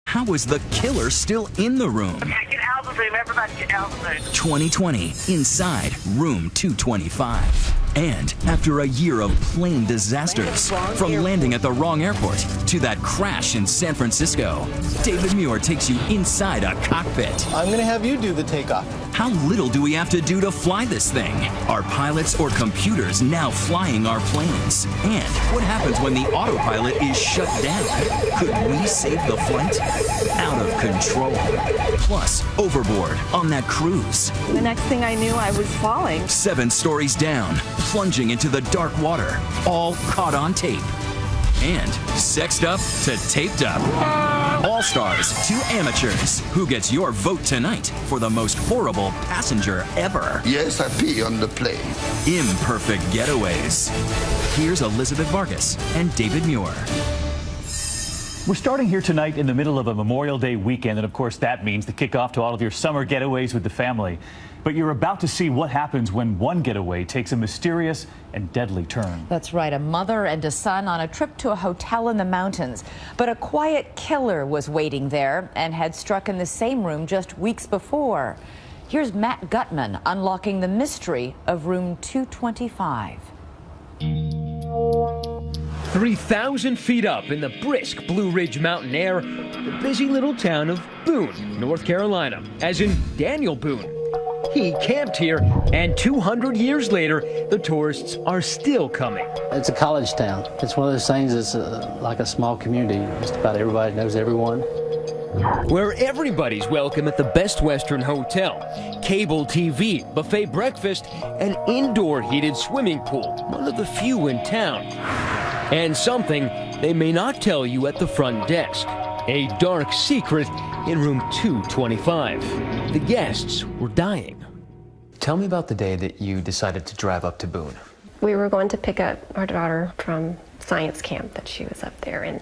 How was the killer still in the room? Okay, get out of the room. Everybody get out of the room. 2020, inside room 225. And after a year of plane disasters, from landing at the wrong airport to that crash in San Francisco, David Muir takes you inside a cockpit. I'm going to have you do the takeoff. How little do we have to do to fly this thing? Are pilots or computers now flying our planes? And what happens when the autopilot is shut down? Could we save the flight? Out of control. Plus, Overboard on that cruise. The next thing I knew, I was falling. 7 stories down, plunging into the dark water, all caught on tape. And sexed up to taped up. All stars to amateurs. Who gets your vote tonight for the most horrible passenger ever? Yes, I pee on the plane. Imperfect Getaways. Here's Elizabeth Vargas and David Muir. We're starting here tonight in the middle of a Memorial Day weekend, and of course that means the kickoff to all of your summer getaways with the family. But you're about to see what happens when one getaway takes a mysterious and deadly turn. That's right, a mother and a son on a trip to a hotel in the mountains. But a quiet killer was waiting there and had struck in the same room just weeks before. Here's Matt Gutman unlocking the mystery of room 225. 3,000 feet up in the brisk Blue Ridge mountain air, the busy little town of Boone, North Carolina, as in Daniel Boone. He camped here, and 200 years later, the tourists are still coming. It's a college town. It's one of those things that's like a small community. Just about everybody knows everyone. Where everybody's welcome at the Best Western Hotel. Cable TV, buffet breakfast, an indoor heated swimming pool, one of the few in town. And something they may not tell you at the front desk. A dark secret in room 225. The guests were dying. Tell me about the day that you decided to drive up to Boone. We were going to pick up our daughter from science camp that she was up there in.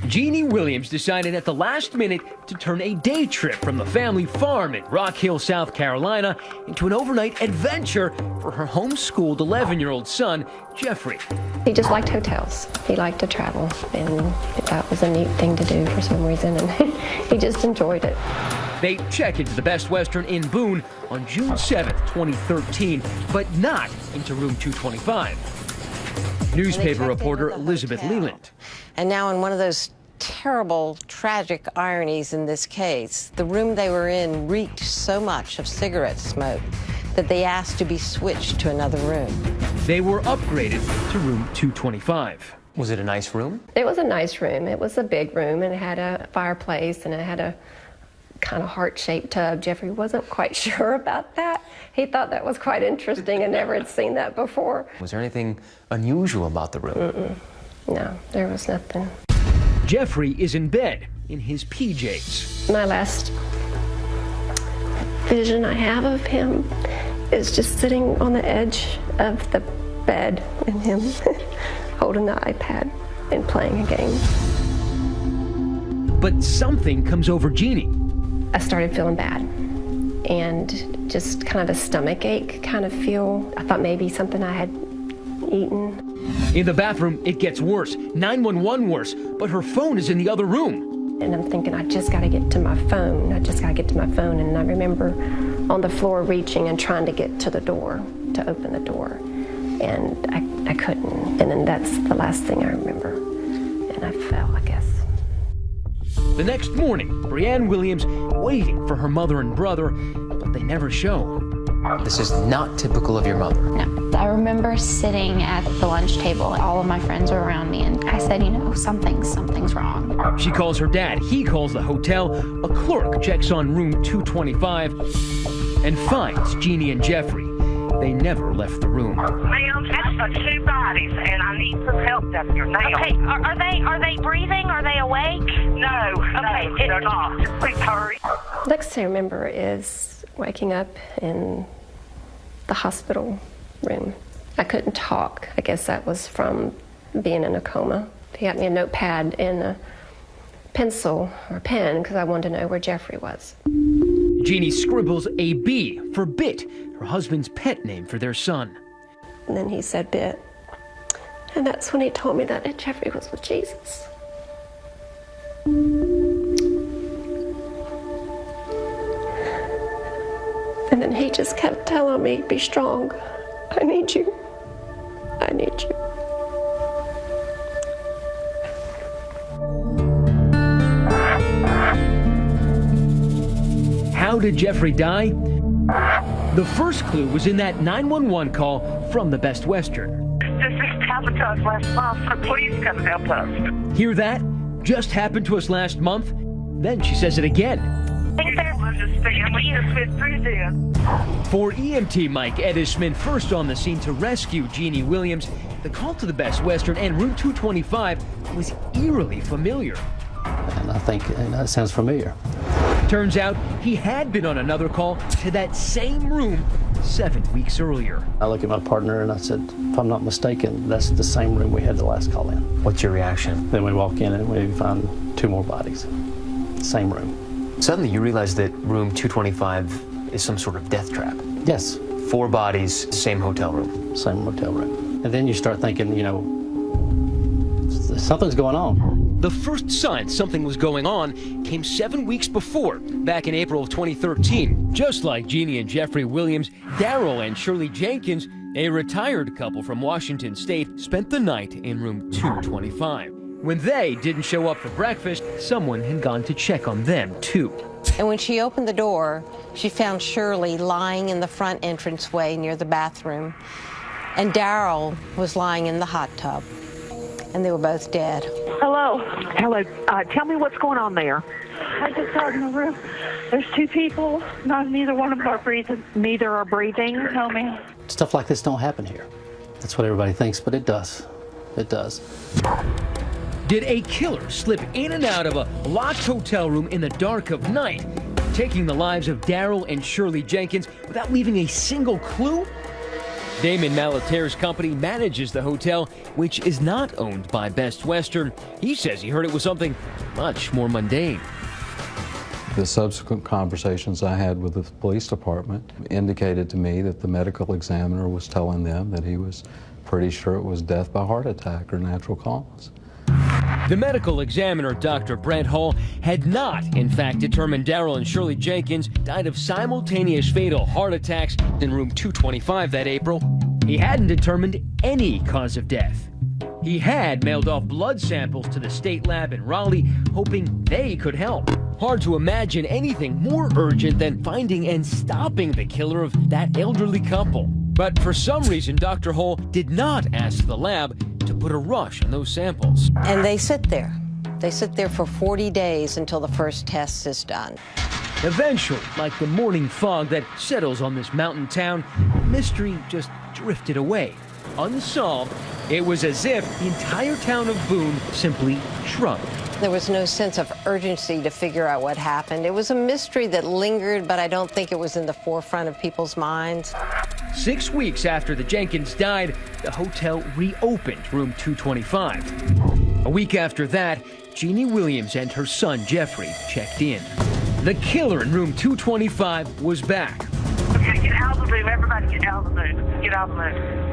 Jeannie Williams decided at the last minute to turn a day trip from the family farm in Rock Hill, South Carolina, into an overnight adventure for her homeschooled 11-year-old son, Jeffrey. He just liked hotels. He liked to travel, and that was a neat thing to do for some reason, and he just enjoyed it. They check into the Best Western in Boone on June 7th, 2013, but not into room 225. Newspaper reporter Elizabeth Leland. And now, in one of those terrible, tragic ironies in this case, the room they were in reeked so much of cigarette smoke that they asked to be switched to another room. They were upgraded to room 225. Was it a nice room? It was a nice room. It was a big room, and it had a fireplace, and it had a kind of heart-shaped tub. Jeffrey wasn't quite sure about that. He thought that was quite interesting and never had seen that before. Was there anything unusual about the room? No, there was nothing. Jeffrey is in bed in his PJs. My last vision I have of him is just sitting on the edge of the bed and him holding the iPad and playing a game. But something comes over Jeannie. I started feeling bad and just kind of a stomach ache kind of feel. I thought maybe something I had eaten. In the bathroom, it gets worse. 911 worse, but her phone is in the other room. And I'm thinking, I just got to get to my phone. And I remember on the floor reaching and trying to get to the door, to open the door. And I couldn't. And then that's the last thing I remember. And I fell, I guess. The next morning, Brianne Williams waiting for her mother and brother, but they never show. This is not typical of your mother. No. I remember sitting at the lunch table. All of my friends were around me, and I said, something's wrong. She calls her dad. He calls the hotel. A clerk checks on room 225 and finds Jeannie and Jeffrey. They never left the room. Ma'am, that's 2 bodies, and I need some help down here now. Okay, are they breathing? Are they awake? No, they're not. Just please hurry. Next thing I remember is waking up in the hospital room. I couldn't talk. I guess that was from being in a coma. He got me a notepad and a pencil or pen because I wanted to know where Jeffrey was. Jeannie scribbles a B for Bit, her husband's pet name for their son. And then he said Bit. And that's when he told me that Jeffrey was with Jesus. he just kept telling me, be strong. I need you. I need you. How did Jeffrey die? The first clue was in that 911 call from the Best Western. This just happened to us last month, so please come help us. Hear that? Just happened to us last month? Then she says it again. For EMT Mike Edisman, first on the scene to rescue Jeannie Williams, the call to the Best Western and Room 225 was eerily familiar. And I think it sounds familiar. Turns out he had been on another call to that same room 7 weeks earlier. I looked at my partner and I said, if I'm not mistaken, that's the same room we had the last call in. What's your reaction? Then we walk in and we find 2 more bodies. Same room. Suddenly you realize that room 225 is some sort of death trap. Yes. 4 bodies, same hotel room. Same hotel room. And then you start thinking, you know, something's going on. The first sign something was going on came 7 weeks before, back in April of 2013. Just like Jeannie and Jeffrey Williams, Daryl and Shirley Jenkins, a retired couple from Washington State, spent the night in room 225. When they didn't show up for breakfast, someone had gone to check on them, too. And when she opened the door, she found Shirley lying in the front entranceway near the bathroom, and Daryl was lying in the hot tub, and they were both dead. Hello. Hello. Tell me what's going on there. I just got in the room. There's 2 people. Neither one of them are breathing. Neither are breathing? No, ma'am. Stuff like this don't happen here. That's what everybody thinks, but it does. It does. Did a killer slip in and out of a locked hotel room in the dark of night, taking the lives of Daryl and Shirley Jenkins without leaving a single clue? Damon Malater's company manages the hotel, which is not owned by Best Western. He says he heard it was something much more mundane. The subsequent conversations I had with the police department indicated to me that the medical examiner was telling them that he was pretty sure it was death by heart attack or natural cause. The medical examiner, Dr. Brent Hall, had not, in fact, determined Daryl and Shirley Jenkins died of simultaneous fatal heart attacks in room 225 that April. He hadn't determined any cause of death. He had mailed off blood samples to the state lab in Raleigh, hoping they could help. Hard to imagine anything more urgent than finding and stopping the killer of that elderly couple. But for some reason, Dr. Hall did not ask the lab to put a rush on those samples. And they sit there. They sit there for 40 days until the first test is done. Eventually, like the morning fog that settles on this mountain town, mystery just drifted away. Unsolved, it was as if the entire town of Boone simply shrugged. There was no sense of urgency to figure out what happened. It was a mystery that lingered, but I don't think it was in the forefront of people's minds. 6 weeks after the Jenkins died, the hotel reopened room 225. A week after that, Jeannie Williams and her son Jeffrey checked in. The killer in room 225 was back. Okay, get out of the room. Everybody get out of the room. Get out of the room.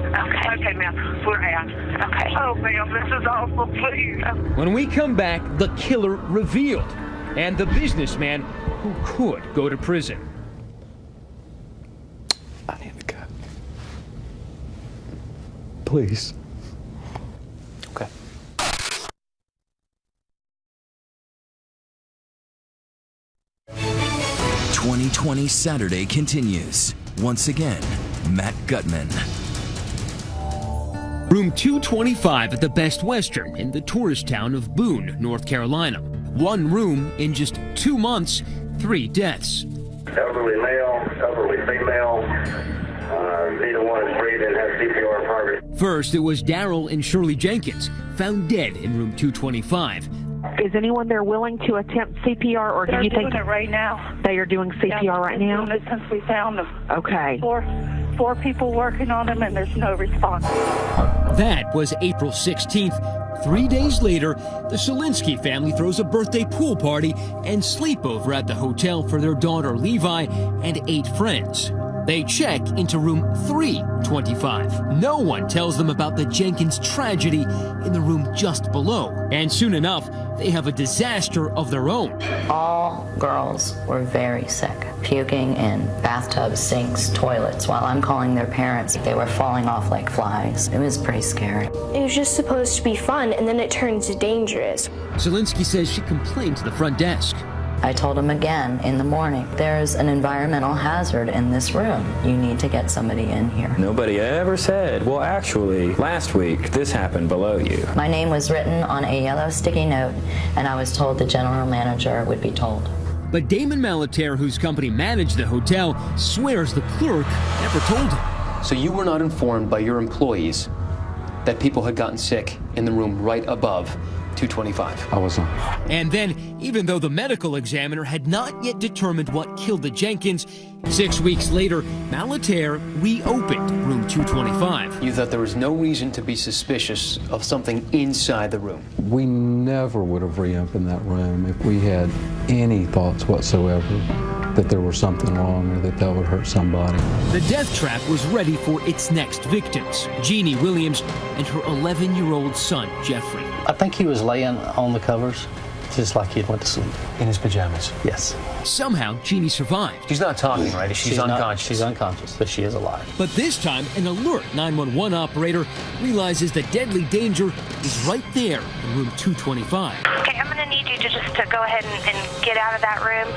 Okay. Okay, ma'am. We're out. Okay. Oh, ma'am, this is awful. Please. When we come back, the killer revealed, and the businessman who could go to prison. I need to go. Please. Okay. "2020 Saturday" continues. Once again, Matt Gutman. Room 225 at the Best Western in the tourist town of Boone, North Carolina. One room in just 2 months, 3 deaths. Elderly male, elderly female, neither one is breathing, has CPR in progress. First, it was Daryl and Shirley Jenkins, found dead in room 225. Is anyone there willing to attempt CPR, or do you think they're doing it right now? They are doing CPR right now? Doing it since we found them. Okay. Four people working on them, and there's no response. That was April 16th. 3 days later, the Solinsky family throws a birthday pool party and sleepover at the hotel for their daughter Levi and 8 friends. They check into room 325. No one tells them about the Jenkins tragedy in the room just below. And soon enough, they have a disaster of their own. All girls were very sick, puking in bathtubs, sinks, toilets. While I'm calling their parents, they were falling off like flies. It was pretty scary. It was just supposed to be fun, and then it turns dangerous. Zielinski says she complained to the front desk. I told him again in the morning, there's an environmental hazard in this room. You need to get somebody in here. Nobody ever said, well, actually, last week, this happened below you. My name was written on a yellow sticky note, and I was told the general manager would be told. But Damon Malater, whose company managed the hotel, swears the clerk never told him. So you were not informed by your employees that people had gotten sick in the room right above 225. I wasn't. And then, even though the medical examiner had not yet determined what killed the Jenkins, 6 weeks later, Malater reopened room 225. You thought there was no reason to be suspicious of something inside the room. We never would have reopened that room if we had any thoughts whatsoever that there was something wrong or that would hurt somebody. The death trap was ready for its next victims, Jeannie Williams and her 11-year-old son, Jeffrey. I think he was laying on the covers, just like he went to sleep. In his pajamas? Yes. Somehow, Jeannie survived. She's not talking, right? She's unconscious. She's unconscious, but she is alive. But this time, an alert 911 operator realizes the deadly danger is right there in room 225. Okay, I'm going to need you to just to go ahead and get out of that room.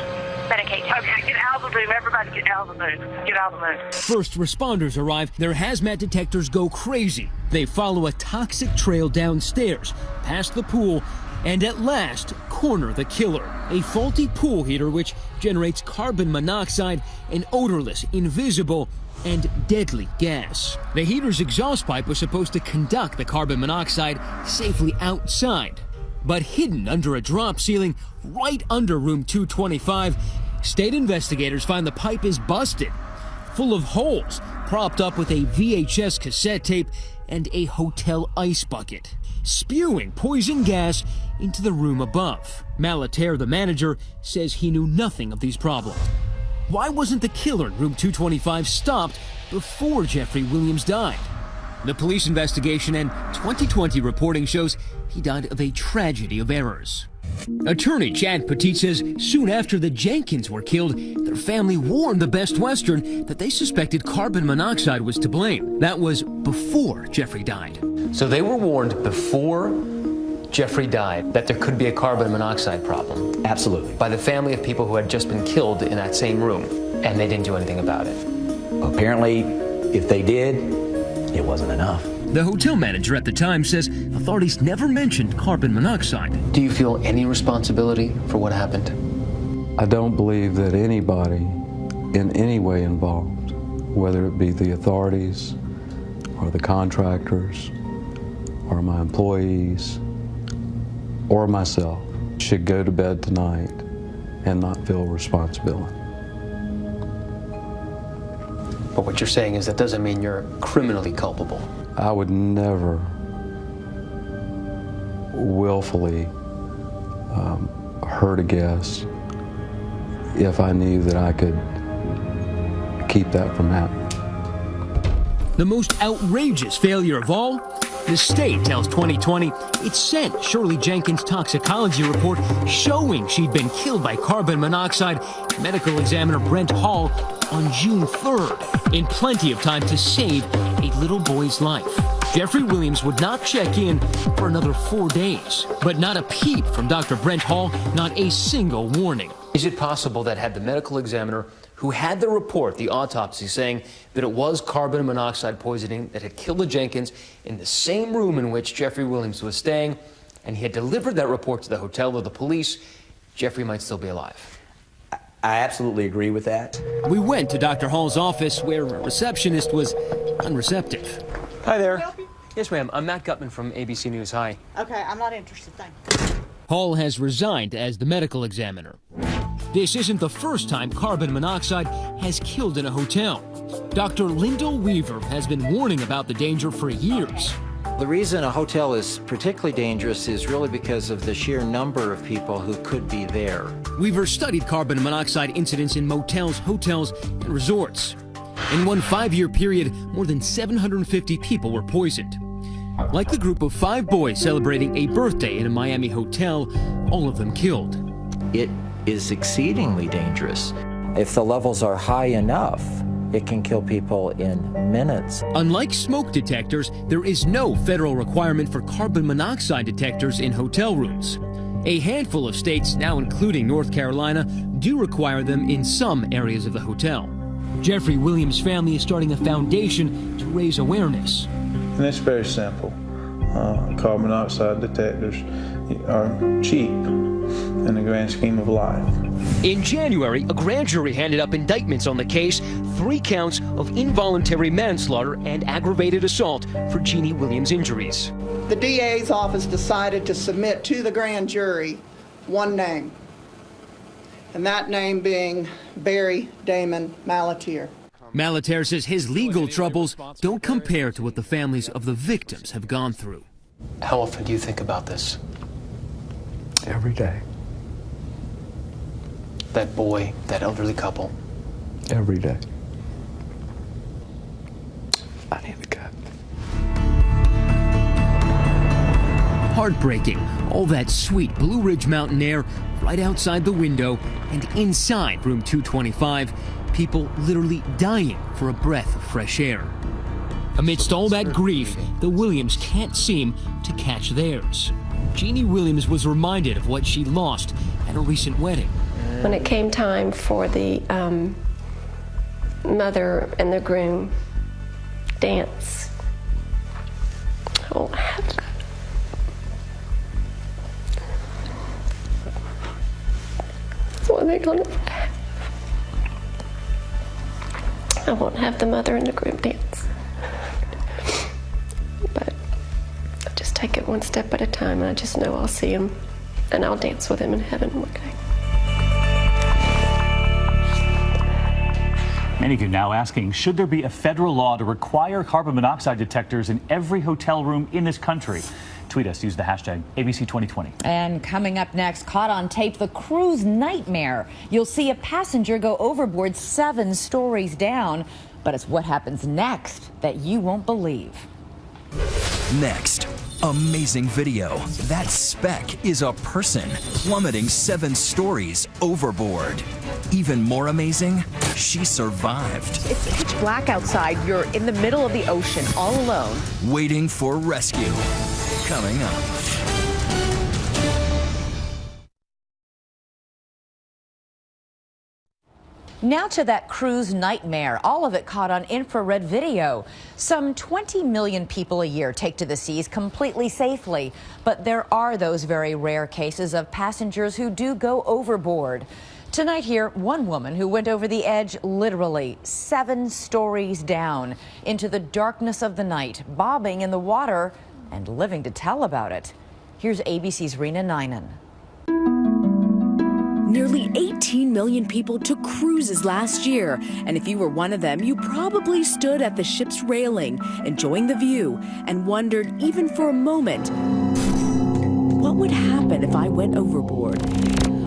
Medicate. Okay, get out of the room. Everybody get out of the room. Get out of the room. First responders arrive. Their hazmat detectors go crazy. They follow a toxic trail downstairs, past the pool, and at last corner the killer. A faulty pool heater which generates carbon monoxide, an odorless, invisible, and deadly gas. The heater's exhaust pipe was supposed to conduct the carbon monoxide safely outside. But hidden under a drop ceiling right under room 225, state investigators find the pipe is busted, full of holes, propped up with a VHS cassette tape and a hotel ice bucket, spewing poison gas into the room above. Malater, the manager, says he knew nothing of these problems. Why wasn't the killer in room 225 stopped before Jeffrey Williams died? The police investigation and 2020 reporting shows he died of a tragedy of errors. Attorney Chad Petit says soon after the Jenkins were killed, their family warned the Best Western that they suspected carbon monoxide was to blame. That was before Jeffrey died. So they were warned before Jeffrey died that there could be a carbon monoxide problem? Absolutely. By the family of people who had just been killed in that same room, and they didn't do anything about it? Apparently, if they did, it wasn't enough. The hotel manager at the time says authorities never mentioned carbon monoxide. Do you feel any responsibility for what happened? I don't believe that anybody in any way involved, whether it be the authorities or the contractors or my employees or myself, should go to bed tonight and not feel responsibility. But what you're saying is that doesn't mean you're criminally culpable. I would never willfully hurt a guest if I knew that I could keep that from happening. The most outrageous failure of all? The state tells 2020 it sent Shirley Jenkins' toxicology report showing she'd been killed by carbon monoxide to medical examiner Brent Hall on June 3rd, in plenty of time to save a little boy's life. Jeffrey Williams would not check in for another 4 days, but not a peep from Dr. Brent Hall, not a single warning. Is it possible that had the medical examiner who had the report, the autopsy, saying that it was carbon monoxide poisoning that had killed the Jenkins in the same room in which Jeffrey Williams was staying, and he had delivered that report to the hotel or the police, Jeffrey might still be alive? I absolutely agree with that. We went to Dr. Hall's office where a receptionist was unreceptive. Hi there. Yes, ma'am. I'm Matt Gutman from ABC News. Hi. Okay, I'm not interested, thanks. Hall has resigned as the medical examiner. This isn't the first time carbon monoxide has killed in a hotel. Dr. Lyndall Weaver has been warning about the danger for years. The reason a hotel is particularly dangerous is really because of the sheer number of people who could be there. Weaver studied carbon monoxide incidents in motels, hotels, and resorts. In one 5-year period, more than 750 people were poisoned. Like the group of 5 boys celebrating a birthday in a Miami hotel, all of them killed. It is exceedingly dangerous. If the levels are high enough, it can kill people in minutes. Unlike smoke detectors, there is no federal requirement for carbon monoxide detectors in hotel rooms. A handful of states, now including North Carolina, do require them in some areas of the hotel. Jeffrey Williams' family is starting a foundation to raise awareness. And it's very simple. Carbon monoxide detectors are cheap in the grand scheme of life. In January, a grand jury handed up indictments on the case, 3 counts of involuntary manslaughter and aggravated assault for Jeannie Williams' injuries. The DA's office decided to submit to the grand jury one name, and that name being Barry Damon Malatier. Malatier says his legal troubles don't compare to what the families of the victims have gone through. How often do you think about this? Every day. That boy, that elderly couple. Every day. I need the cut. Heartbreaking. All that sweet Blue Ridge mountain air right outside the window, and inside room 225, people literally dying for a breath of fresh air. Amidst all that grief, the Williams can't seem to catch theirs. Jeannie Williams was reminded of what she lost at a recent wedding. When it came time for the mother and the groom dance, I won't have that. What are they gonna have? I won't have the mother and the groom dance. But I just take it one step at a time, and I just know I'll see him and I'll dance with him in heaven one day. Many of you now asking, should there be a federal law to require carbon monoxide detectors in every hotel room in this country? Tweet us, use the hashtag ABC2020. And coming up next, caught on tape, the cruise nightmare. You'll see a passenger go overboard 7 stories down, but it's what happens next that you won't believe. Next, amazing video. That speck is a person plummeting 7 stories overboard. Even more amazing, she survived. It's pitch black outside. You're in the middle of the ocean, all alone. Waiting for rescue. Coming up. Now to that cruise nightmare, all of it caught on infrared video. Some 20 million people a year take to the seas completely safely, but there are those very rare cases of passengers who do go overboard. Tonight here, one woman who went over the edge literally 7 stories down into the darkness of the night, bobbing in the water and living to tell about it. Here's ABC's Rena Ninan. Nearly 18 million people took cruises last year, and if you were one of them, you probably stood at the ship's railing, enjoying the view, and wondered, even for a moment, what would happen if I went overboard?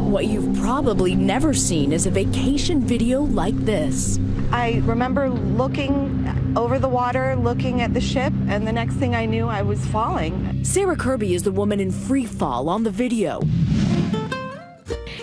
What you've probably never seen is a vacation video like this. I remember looking over the water, looking at the ship, and the next thing I knew, I was falling. Sarah Kirby is the woman in free fall on the video.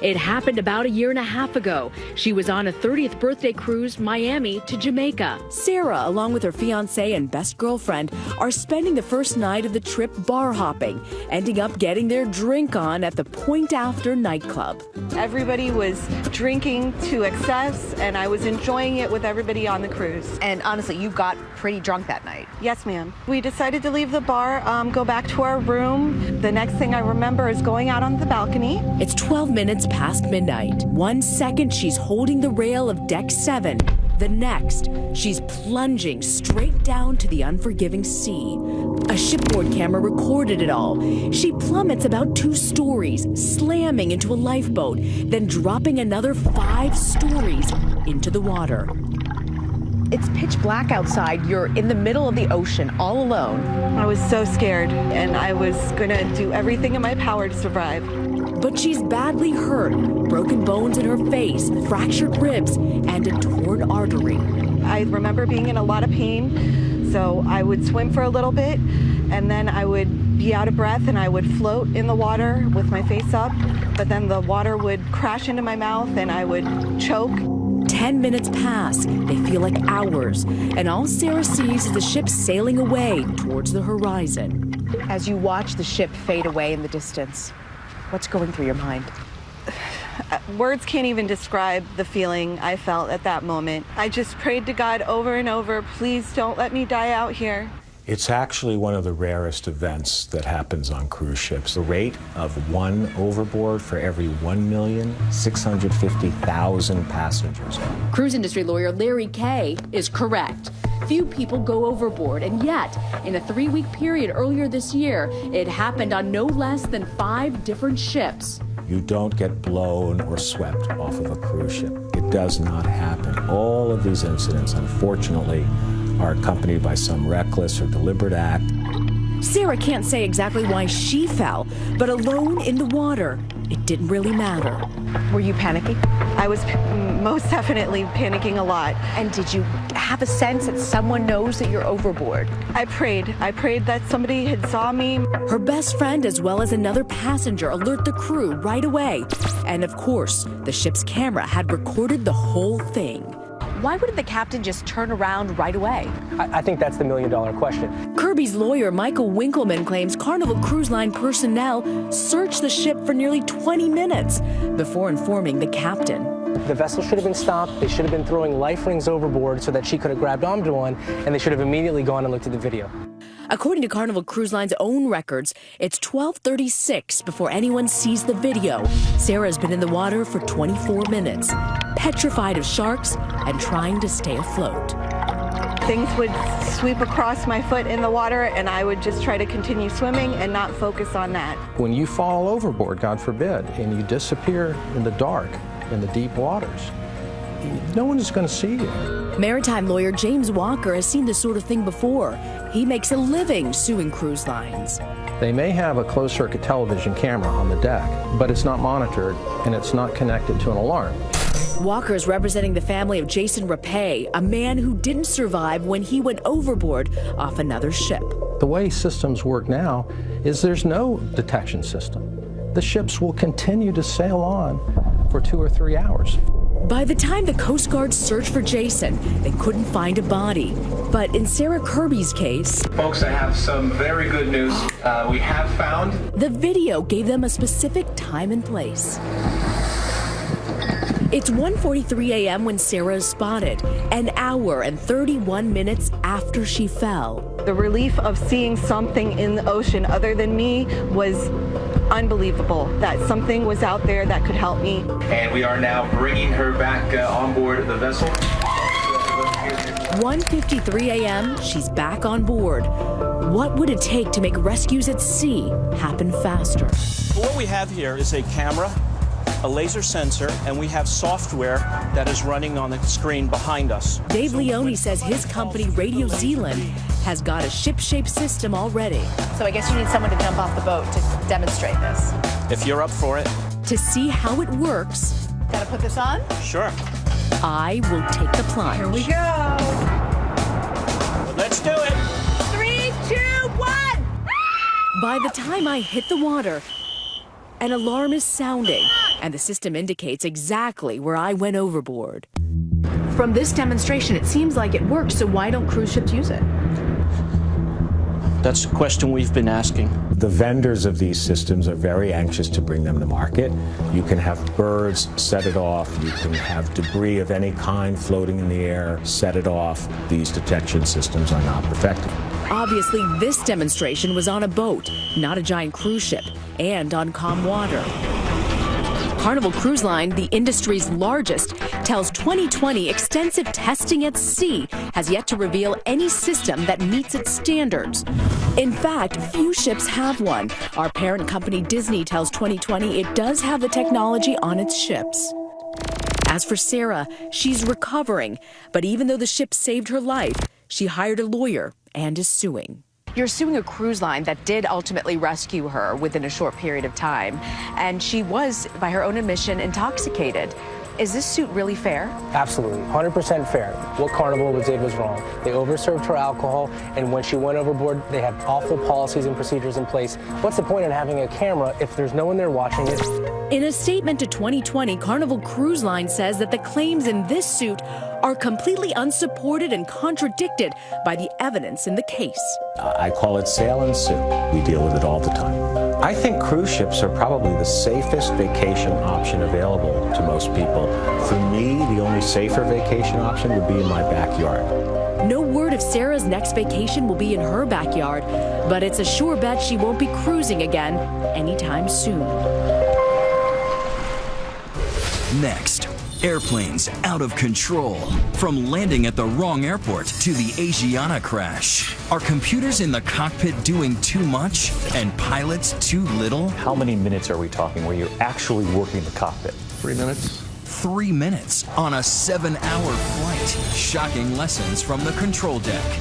It happened about a year and a half ago. She was on a 30th birthday cruise, Miami to Jamaica. Sarah, along with her fiancé and best girlfriend, are spending the first night of the trip bar hopping, ending up getting their drink on at the Point After nightclub. Everybody was drinking to excess, and I was enjoying it with everybody on the cruise. And honestly, you got pretty drunk that night. Yes, ma'am. We decided to leave the bar, go back to our room. The next thing I remember is going out on the balcony. It's 12 minutes past midnight. 1 second, she's holding the rail of deck 7. The next, she's plunging straight down to the unforgiving sea. A shipboard camera recorded it all. She plummets about 2 stories, slamming into a lifeboat, then dropping another 5 stories into the water. It's pitch black outside. You're in the middle of the ocean, all alone. I was so scared, and I was gonna do everything in my power to survive. But she's badly hurt, broken bones in her face, fractured ribs, and a torn artery. I remember being in a lot of pain, so I would swim for a little bit, and then I would be out of breath, and I would float in the water with my face up, but then the water would crash into my mouth, and I would choke. 10 minutes pass. They feel like hours, and all Sarah sees is the ship sailing away towards the horizon. As you watch the ship fade away in the distance, what's going through your mind? Words can't even describe the feeling I felt at that moment. I just prayed to God over and over, please don't let me die out here. It's actually one of the rarest events that happens on cruise ships. The rate of one overboard for every 1,650,000 passengers. Cruise industry lawyer Larry Kay is correct. Few people go overboard, and yet, in a 3-week period earlier this year, it happened on no less than 5 different ships. You don't get blown or swept off of a cruise ship. It does not happen. All of these incidents, unfortunately, are accompanied by some reckless or deliberate act. Sarah can't say exactly why she fell, but alone in the water, it didn't really matter. Were you panicking? I was most definitely panicking a lot. And did you have a sense that someone knows that you're overboard? I prayed that somebody had saw me. Her best friend as well as another passenger alert the crew right away. And of course, the ship's camera had recorded the whole thing. Why wouldn't the captain just turn around right away? I think that's the million-dollar question. Kirby's lawyer, Michael Winkleman, claims Carnival Cruise Line personnel searched the ship for nearly 20 minutes before informing the captain. The vessel should have been stopped. They should have been throwing life rings overboard so that she could have grabbed onto one, and they should have immediately gone and looked at the video. According to Carnival Cruise Line's own records, it's 12:36 before anyone sees the video. Sarah's been in the water for 24 minutes, petrified of sharks and trying to stay afloat. Things would sweep across my foot in the water, and I would just try to continue swimming and not focus on that. When you fall overboard, God forbid, and you disappear in the dark, in the deep waters, no one is going to see you. Maritime lawyer James Walker has seen this sort of thing before. He makes a living suing cruise lines. They may have a closed-circuit television camera on the deck, but it's not monitored and it's not connected to an alarm. Walker is representing the family of Jason Rapay, a man who didn't survive when he went overboard off another ship. The way systems work now is there's no detection system. The ships will continue to sail on for 2 or 3 hours. By the time the Coast Guard searched for Jason, they couldn't find a body. But in Sarah Kirby's case, folks, I have some very good news. We have found. The video gave them a specific time and place. It's 1:43 a.m. when Sarah is spotted, an hour and 31 minutes after she fell. The relief of seeing something in the ocean other than me was unbelievable, that something was out there that could help me. And we are now bringing her back on board the vessel. 1:53 a.m., she's back on board. What would it take to make rescues at sea happen faster? What we have here is a camera, a laser sensor, and we have software that is running on the screen behind us. Dave Leone says his company, Radio Zealand, has got a ship-shaped system already. So I guess you need someone to jump off the boat to demonstrate this. If you're up for it. To see how it works, gotta put this on? Sure. I will take the plunge. Here we go. Let's do it. 3, 2, 1. By the time I hit the water, an alarm is sounding, and the system indicates exactly where I went overboard. From this demonstration, it seems like it works, so why don't cruise ships use it? That's the question we've been asking. The vendors of these systems are very anxious to bring them to market. You can have birds set it off. You can have debris of any kind floating in the air, set it off. These detection systems are not perfected. Obviously, this demonstration was on a boat, not a giant cruise ship, and on calm water. Carnival Cruise Line, the industry's largest, tells 2020 extensive testing at sea has yet to reveal any system that meets its standards. In fact, few ships have one. Our parent company Disney tells 2020 it does have the technology on its ships. As for Sarah, she's recovering, but even though the ship saved her life, she hired a lawyer and is suing. You're suing a cruise line that did ultimately rescue her within a short period of time, and she was, by her own admission, intoxicated. Is this suit really fair? Absolutely, 100% fair. What Carnival did was wrong. They overserved her alcohol, and when she went overboard, they had awful policies and procedures in place. What's the point in having a camera if there's no one there watching it? In a statement to 2020, Carnival Cruise Line says that the claims in this suit are completely unsupported and contradicted by the evidence in the case. I call it sail and sue. We deal with it all the time. I think cruise ships are probably the safest vacation option available to most people. For me, the only safer vacation option would be in my backyard. No word if Sarah's next vacation will be in her backyard, but it's a sure bet she won't be cruising again anytime soon. Next, airplanes out of control. From landing at the wrong airport to the Asiana crash. Are computers in the cockpit doing too much and pilots too little? How many minutes are we talking where you're actually working the cockpit? 3 minutes. 3 minutes on a 7-hour flight. Shocking lessons from the control deck.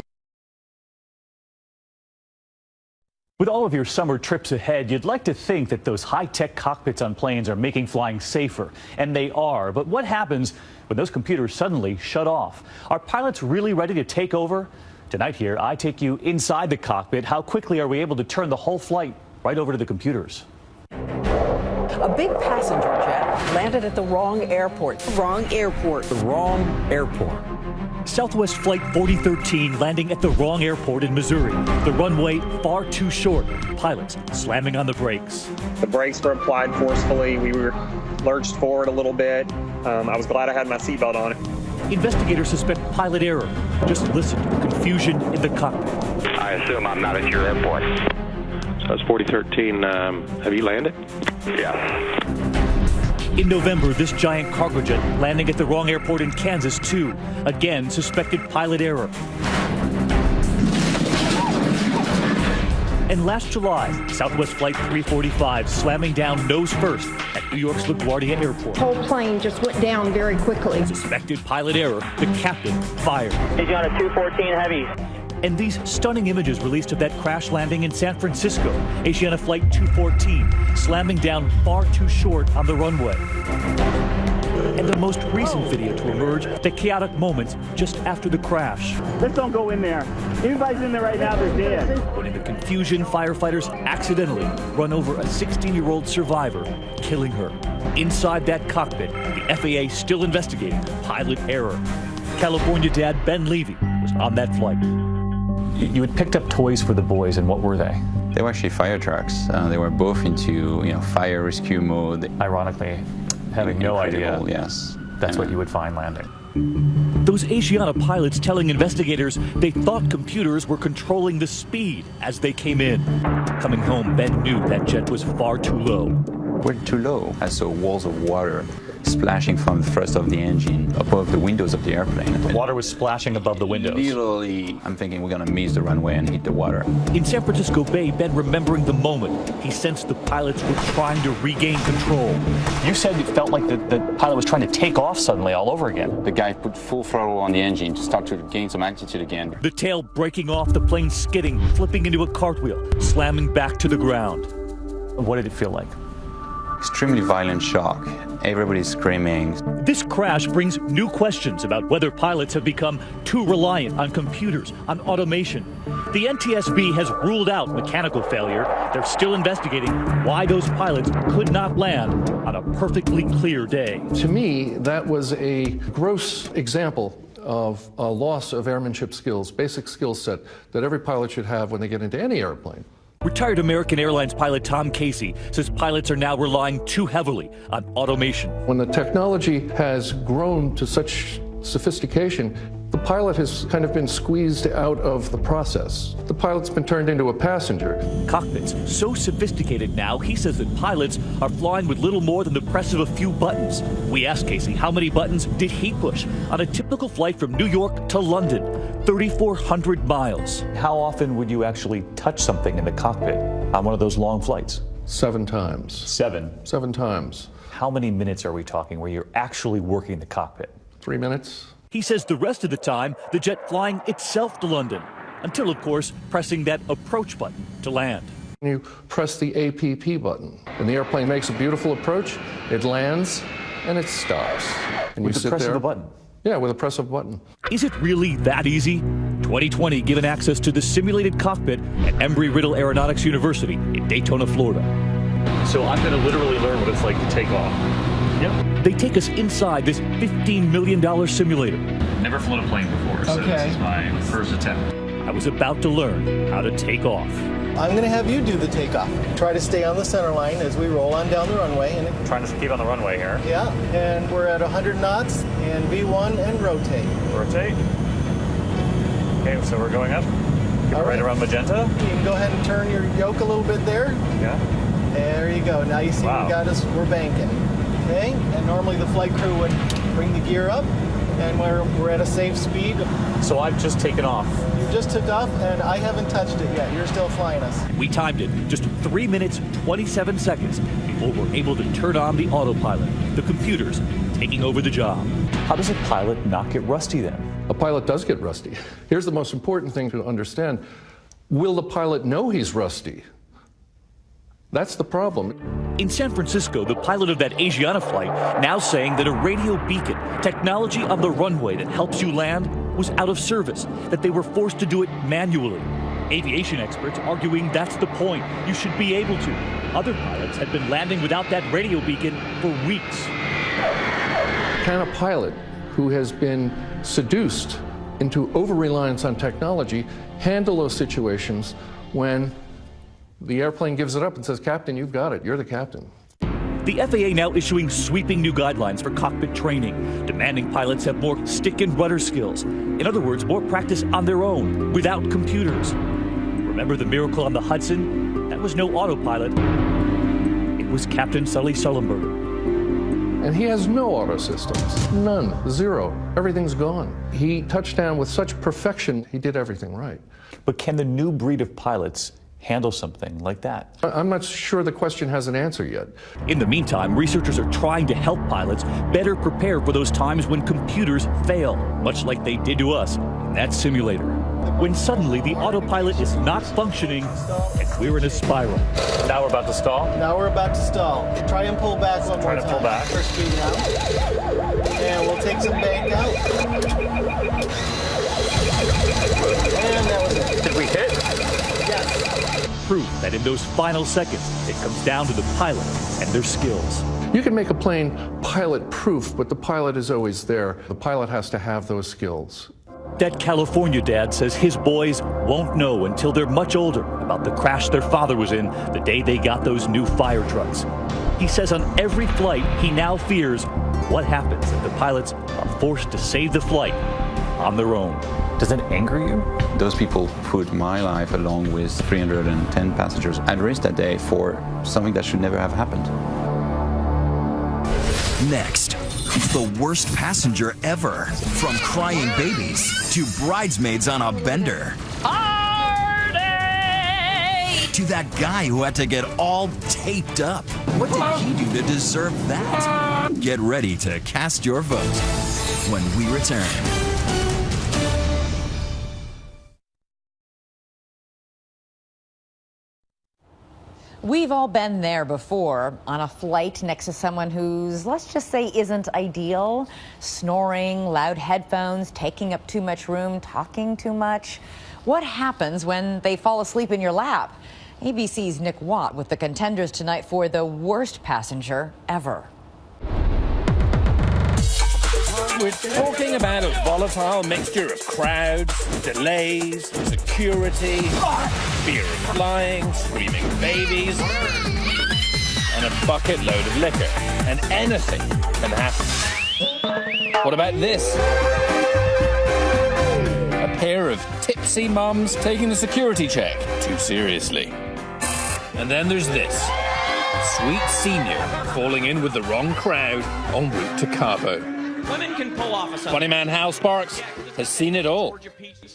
With all of your summer trips ahead, you'd like to think that those high-tech cockpits on planes are making flying safer, and they are. But what happens when those computers suddenly shut off? Are pilots really ready to take over? Tonight here, I take you inside the cockpit. How quickly are we able to turn the whole flight right over to the computers? A big passenger jet landed at the wrong airport. Wrong airport. The wrong airport. Southwest Flight 4013 landing at the wrong airport in Missouri. The runway far too short. Pilots slamming on the brakes. The brakes were applied forcefully. We were lurched forward a little bit. I was glad I had my seatbelt on. Investigators suspect pilot error. Just listen to the confusion in the cockpit. I assume I'm not at your airport. So it's 4013. Have you landed? Yeah. In November, this giant cargo jet landing at the wrong airport in Kansas, too. Again, suspected pilot error. And last July, Southwest Flight 345 slamming down nose first at New York's LaGuardia Airport. The whole plane just went down very quickly. Suspected pilot error, the captain fired. He's on a 214 heavy. And these stunning images released of that crash landing in San Francisco, Asiana Flight 214, slamming down far too short on the runway. And the most recent video to emerge, the chaotic moments just after the crash. Let's don't go in there. Everybody's in there right now, they're dead. When in the confusion, firefighters accidentally run over a 16-year-old survivor, killing her. Inside that cockpit, the FAA still investigating pilot error. California dad Ben Levy was on that flight. You had picked up toys for the boys, and what were they? They were actually fire trucks. They were both into fire rescue mode. Ironically, having no idea. Yes, that's what you would find landing. Those Asiana pilots telling investigators they thought computers were controlling the speed as they came in. Coming home, Ben knew that jet was far too low. We're too low. I saw walls of water splashing from the thrust of the engine above the windows of the airplane. The water was splashing above the windows. Literally, I'm thinking we're going to miss the runway and hit the water. In San Francisco Bay, Ben remembering the moment. He sensed the pilots were trying to regain control. You said it felt like the pilot was trying to take off suddenly all over again. The guy put full throttle on the engine to start to gain some altitude again. The tail breaking off, the plane skidding, flipping into a cartwheel, slamming back to the ground. What did it feel like? Extremely violent shock. Everybody's screaming. This crash brings new questions about whether pilots have become too reliant on computers, on automation. The NTSB has ruled out mechanical failure. They're still investigating why those pilots could not land on a perfectly clear day. To me, that was a gross example of a loss of airmanship skills, basic skill set that every pilot should have when they get into any airplane. Retired American Airlines pilot Tom Casey says pilots are now relying too heavily on automation. When the technology has grown to such sophistication, the pilot has kind of been squeezed out of the process. The pilot's been turned into a passenger. Cockpits so sophisticated now, he says that pilots are flying with little more than the press of a few buttons. We asked Casey how many buttons did he push on a typical flight from New York to London, 3,400 miles. How often would you actually touch something in the cockpit on one of those long flights? 7 times. 7? 7 times. How many minutes are we talking where you're actually working the cockpit? 3 minutes. He says the rest of the time, the jet flying itself to London. until, of course, pressing that approach button to land. You press the APP button, and the airplane makes a beautiful approach, it lands, and it stops. And With you the sit press there. of a button? Yeah, with a press of a button. Is it really that easy? 2020 given access to the simulated cockpit at Embry-Riddle Aeronautics University in Daytona, Florida. So I'm going to literally learn what it's like to take off. Yep. They take us inside this $15 million simulator. Never flown a plane before, so this is my first attempt. I was about to learn how to take off. I'm going to have you do the takeoff. Try to stay on the center line as we roll on down the runway. And Trying to keep on the runway here. yeah, and we're at 100 knots and V1 and rotate. Rotate. Okay, so we're going up. Keep it right around magenta. You can go ahead and turn your yoke a little bit there. Yeah. There you go. Now you see Wow. we got us, we're banking. Okay, and normally the flight crew would bring the gear up, and we're at a safe speed. So I've just taken off. You just took off, and I haven't touched it yet. You're still flying us. We timed it just 3 minutes, 27 seconds before we're able to turn on the autopilot, the computers taking over the job. How does a pilot not get rusty then? A pilot does get rusty. Here's the most important thing to understand. Will the pilot know he's rusty? That's the problem. In San Francisco, the pilot of that Asiana flight now saying that a radio beacon, technology on the runway that helps you land, was out of service, that they were forced to do it manually. Aviation experts arguing that's the point. You should be able to. Other pilots had been landing without that radio beacon for weeks. Can a pilot who has been seduced into over-reliance on technology handle those situations when the airplane gives it up and says, "Captain, you've got it. You're the captain"? The FAA now issuing sweeping new guidelines for cockpit training, demanding pilots have more stick and rudder skills. In other words, more practice on their own, without computers. Remember the miracle on the Hudson? That was no autopilot. It was Captain Sully Sullenberger. And he has no auto systems. None. Zero. Everything's gone. He touched down with such perfection, he did everything right. But can the new breed of pilots handle something like that? I'm not sure the question has an answer yet. In the meantime, researchers are trying to help pilots better prepare for those times when computers fail, much like they did to us in that simulator. When suddenly the autopilot is not functioning and we're in a spiral. Now we're about to stall? Now we're about to stall. Try and pull back one more time. Trying to pull back. For speed now. And we'll take some bank out. And that was it. Did we hit? Yes. Proof that in those final seconds, it comes down to the pilot and their skills. You can make a plane pilot-proof, but the pilot is always there. The pilot has to have those skills. That California dad says his boys won't know until they're much older about the crash their father was in the day they got those new fire trucks. He says on every flight, he now fears what happens if the pilots are forced to save the flight on their own. Does it anger you? Those people put my life along with 310 passengers at risk that day for something that should never have happened. Next, the worst passenger ever. From crying babies to bridesmaids on a bender. Party! To that guy who had to get all taped up. What did he do to deserve that? Get ready to cast your vote when we return. We've all been there before, on a flight next to someone who's, let's just say, isn't ideal. Snoring, loud headphones, taking up too much room, talking too much. What happens when they fall asleep in your lap? ABC's Nick Watt with the contenders tonight for the worst passenger ever. We're talking about a volatile mixture of crowds, delays, security, fear of flying, screaming babies, and a bucket load of liquor. And anything can happen. What about this? A pair of tipsy mums taking the security check too seriously. And then there's this. Sweet senior falling in with the wrong crowd en route to Cabo. Women can pull off a Funny man Hal Sparks has seen it all.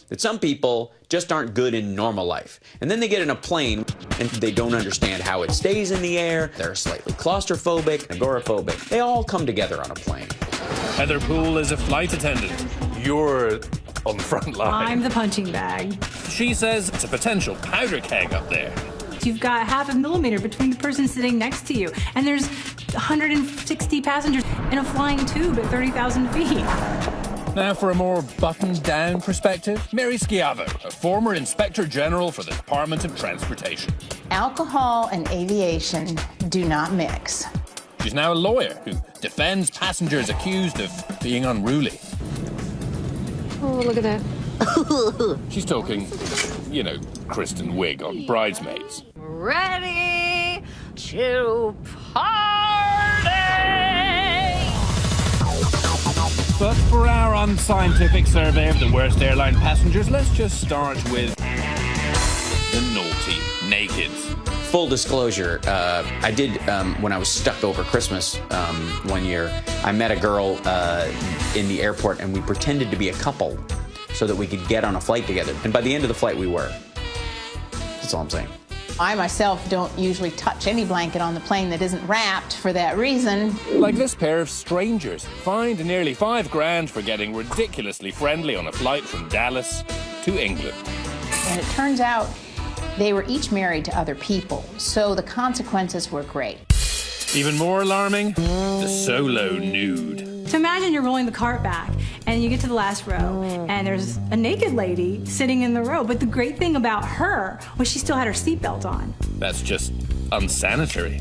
That some people just aren't good in normal life. And then they get in a plane and they don't understand how it stays in the air. They're slightly claustrophobic, agoraphobic. They all come together on a plane. Heather Poole is a flight attendant. You're on the front line. I'm the punching bag. She says it's a potential powder keg up there. You've got half a millimeter between the person sitting next to you, and there's 160 passengers in a flying tube at 30,000 feet. Now for a more buttoned-down perspective, Mary Schiavo, a former Inspector General for the Department of Transportation. Alcohol and aviation do not mix. She's now a lawyer who defends passengers accused of being unruly. Oh, look at that. She's talking, you know, Kristen Wiig on Bridesmaids. Ready to party! But for our unscientific survey of the worst airline passengers, let's just start with the naughty nakeds. Full disclosure, I did, when I was stuck over Christmas one year, I met a girl in the airport and we pretended to be a couple so that we could get on a flight together. And by the end of the flight, we were. That's all I'm saying. I myself don't usually touch any blanket on the plane that isn't wrapped for that reason. Like this pair of strangers, fined nearly $5,000 for getting ridiculously friendly on a flight from Dallas to England. And it turns out they were each married to other people, so the consequences were great. Even more alarming, the solo nude. So imagine you're rolling the cart back, and you get to the last row, and there's a naked lady sitting in the row. But the great thing about her was she still had her seatbelt on. That's just unsanitary.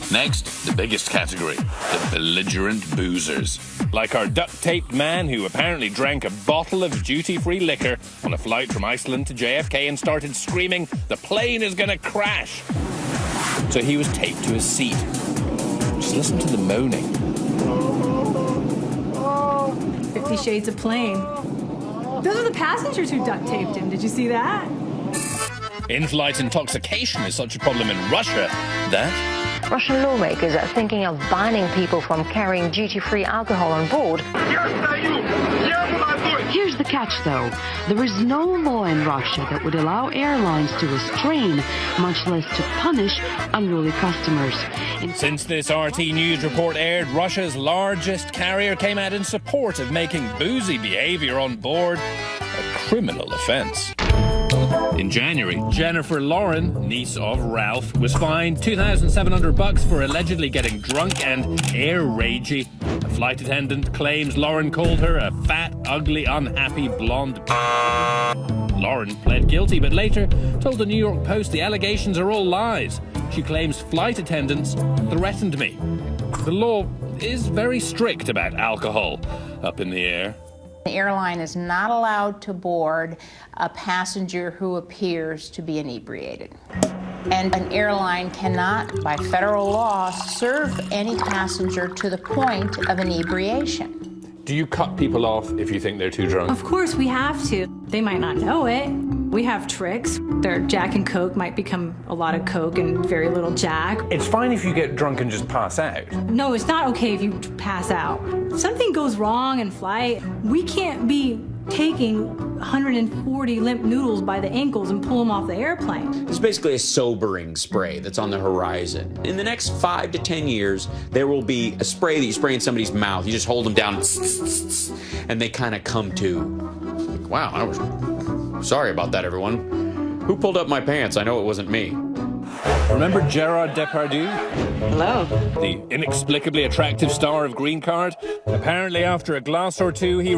Next, the biggest category, the belligerent boozers. Like our duct-taped man who apparently drank a bottle of duty-free liquor on a flight from Iceland to JFK and started screaming, "The plane is gonna crash!" So he was taped to his seat. Just listen to the moaning. 50 Shades of Plane. Those are the passengers who duct taped him. Did you see that? In-flight intoxication is such a problem in Russia that Russian lawmakers are thinking of banning people from carrying duty-free alcohol on board. Here's the catch, though. There is no law in Russia that would allow airlines to restrain, much less to punish, unruly customers. Since this RT News report aired, Russia's largest carrier came out in support of making boozy behavior on board a criminal offense. In January, Jennifer Lauren, niece of Ralph, was fined $2,700 for allegedly getting drunk and air ragey. A flight attendant claims Lauren called her a fat, ugly, unhappy blonde. Lauren pled guilty, but later told the New York Post the allegations are all lies. She claims flight attendants threatened me. The law is very strict about alcohol up in the air. The airline is not allowed to board a passenger who appears to be inebriated. And an airline cannot, by federal law, serve any passenger to the point of inebriation. Do you cut people off if you think they're too drunk? Of course, we have to. They might not know it. We have tricks. Their Jack and Coke might become a lot of Coke and very little Jack. It's fine if you get drunk and just pass out. No, it's not okay if you pass out. If something goes wrong in flight, we can't be taking 140 limp noodles by the ankles and pull them off the airplane. It's basically a sobering spray that's on the horizon. In the next 5 to 10 years, there will be a spray that you spray in somebody's mouth. You just hold them down, and they kind of come to. Wow, I was sorry about that, everyone. Who pulled up my pants? I know it wasn't me. Remember Gerard Depardieu? Hello. The inexplicably attractive star of Green Card? Apparently, after a glass or two, he